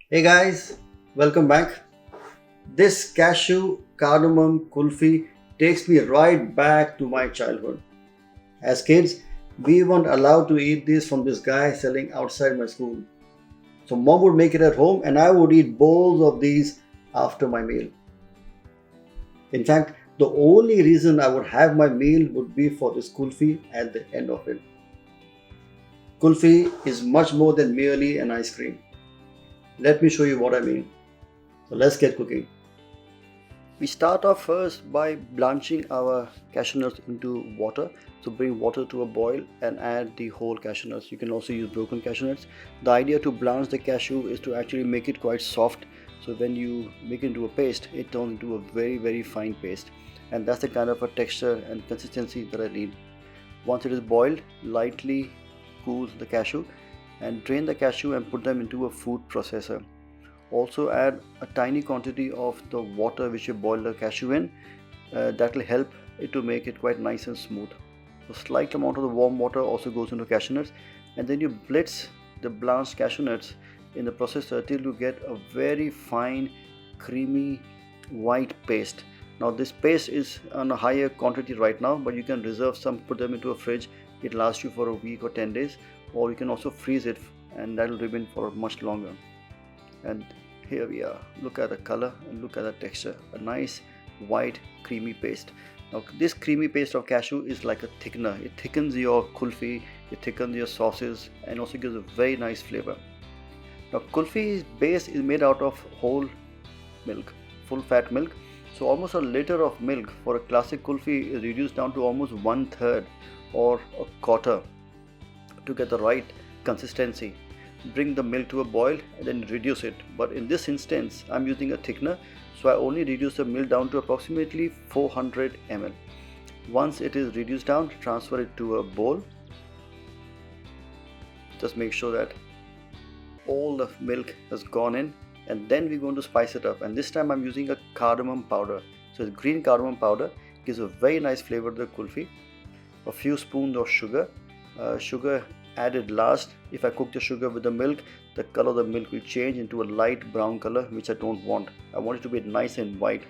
Hey guys, welcome back. This cashew cardamom kulfi takes me right back to my childhood. As kids, we weren't allowed to eat this from this guy selling outside my school. So mom would make it at home and I would eat bowls of these after my meal. In fact, the only reason I would have my meal would be for this kulfi at the end of it. Kulfi is much more than merely an ice cream. Let me show you what I mean. So let's get cooking. We start off first by blanching our cashew nuts into water. So bring water to a boil and add the whole cashew nuts. You can also use broken cashew nuts. The idea to blanch the cashew is to actually make it quite soft. So when you make it into a paste, it turns into a very fine paste. And that's the kind of a texture and consistency that I need. Once it is boiled, lightly cool the cashew and drain the cashew and put them into a food processor. Also add a tiny quantity of the water which you boil the cashew in. That will help it to make it quite nice and smooth. A slight amount of the warm water also goes into cashew nuts, and then you blitz the blanched cashew nuts in the processor till you get a very fine creamy white paste. Now this paste is on a higher quantity right now, but you can reserve some, put them into a fridge. It lasts you for a week or 10 days, or you can also freeze it and that will remain for much longer. And here we are. Look at the color and look at the texture. A nice white creamy paste. Now this creamy paste of cashew is like a thickener. It thickens your kulfi, it thickens your sauces, and also gives a very nice flavor. Now kulfi base is made out of whole milk, full fat milk. So almost a liter of milk for a classic kulfi is reduced down to almost 1/3 or a quarter to get the right consistency. Bring the milk to a boil and then reduce it, but in this instance I'm using a thickener, so I only reduce the milk down to approximately 400 ml. Once it is reduced down, transfer it to a bowl. Just make sure that all the milk has gone in, and then we're going to spice it up, and this time I'm using a cardamom powder. So it's green cardamom powder, gives a very nice flavor to the kulfi. A few spoons of sugar. Sugar added last. If I cook the sugar with the milk, the color of the milk will change into a light brown color, which I don't want. I want it to be nice and white.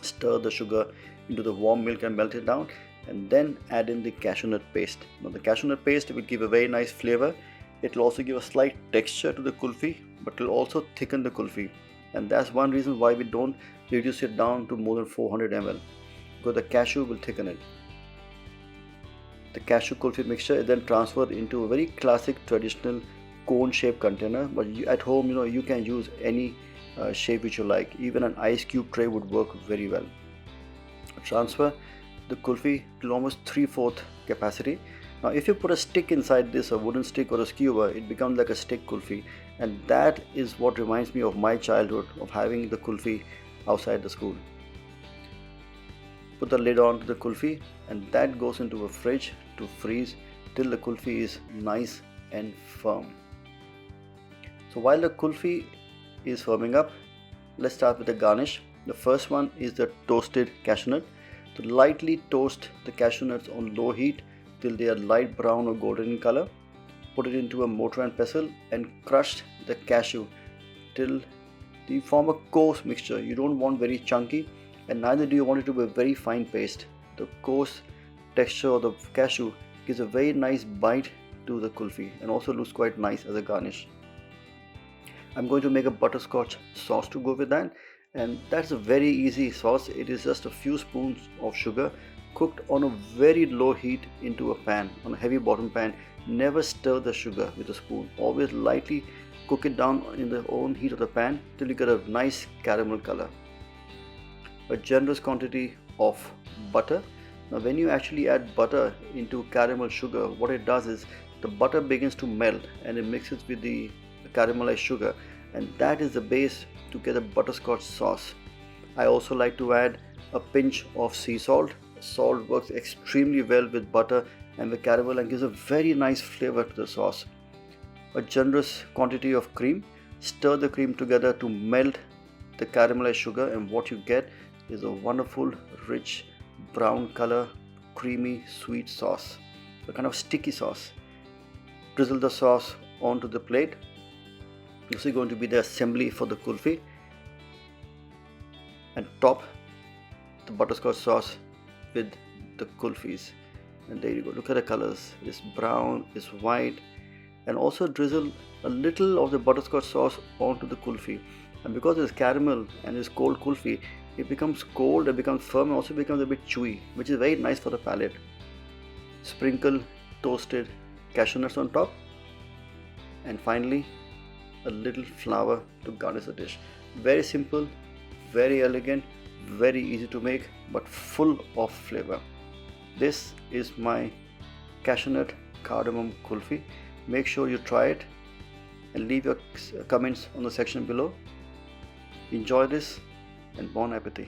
Stir the sugar into the warm milk and melt it down, and then add in the cashew nut paste. Now the cashew nut paste will give a very nice flavor. It will also give a slight texture to the kulfi, but it will also thicken the kulfi, and that's one reason why we don't reduce it down to more than 400 ml, because the cashew will thicken it. The cashew kulfi mixture is then transferred into a very classic traditional cone shaped container, but at home you can use any shape which you like. Even an ice cube tray would work very well. Transfer the kulfi to almost 3/4 capacity. Now if you put a stick inside this, a wooden stick or a skewer, it becomes like a stick kulfi, and that is what reminds me of my childhood of having the kulfi outside the school. Put the lid on to the kulfi, and that goes into a fridge to freeze till the kulfi is nice and firm. So while the kulfi is firming up, let's start with the garnish. The first one is the toasted cashew nut. To lightly toast the cashew nuts on low heat till they are light brown or golden in color. Put it into a mortar and pestle and crush the cashew till they form a coarse mixture. You don't want very chunky, and neither do you want it to be a very fine paste. The coarse texture of the cashew gives a very nice bite to the kulfi and also looks quite nice as a garnish. I'm going to make a butterscotch sauce to go with that, and that's a very easy sauce. It is just a few spoons of sugar cooked on a very low heat into a pan, on a heavy bottom pan. Never stir the sugar with a spoon. Always lightly cook it down in the own heat of the pan till you get a nice caramel color. A generous quantity of butter. Now when you actually add butter into caramel sugar, what it does is the butter begins to melt and it mixes with the caramelized sugar, and that is the base to get a butterscotch sauce. I also like to add a pinch of sea salt. Salt works extremely well with butter and with caramel and gives a very nice flavor to the sauce. A generous quantity of cream. Stir the cream together to melt the caramelized sugar, and what you get is a wonderful rich brown color creamy sweet sauce, a kind of sticky sauce. Drizzle the sauce onto the plate This is going to be the assembly for the kulfi, and top the butterscotch sauce with the kulfis. And there you go, look at the colors, it's brown, it's white, and also drizzle a little of the butterscotch sauce onto the kulfi. And because it's caramel and it's cold kulfi, it becomes cold, it becomes firm, and also becomes a bit chewy, which is very nice for the palate. Sprinkle toasted cashew nuts on top, and finally a little flour to garnish the dish. Very simple, very elegant, very easy to make, but full of flavor. This is my cashew nut cardamom kulfi. Make sure you try it and leave your comments on the section below. Enjoy this and bon appetit.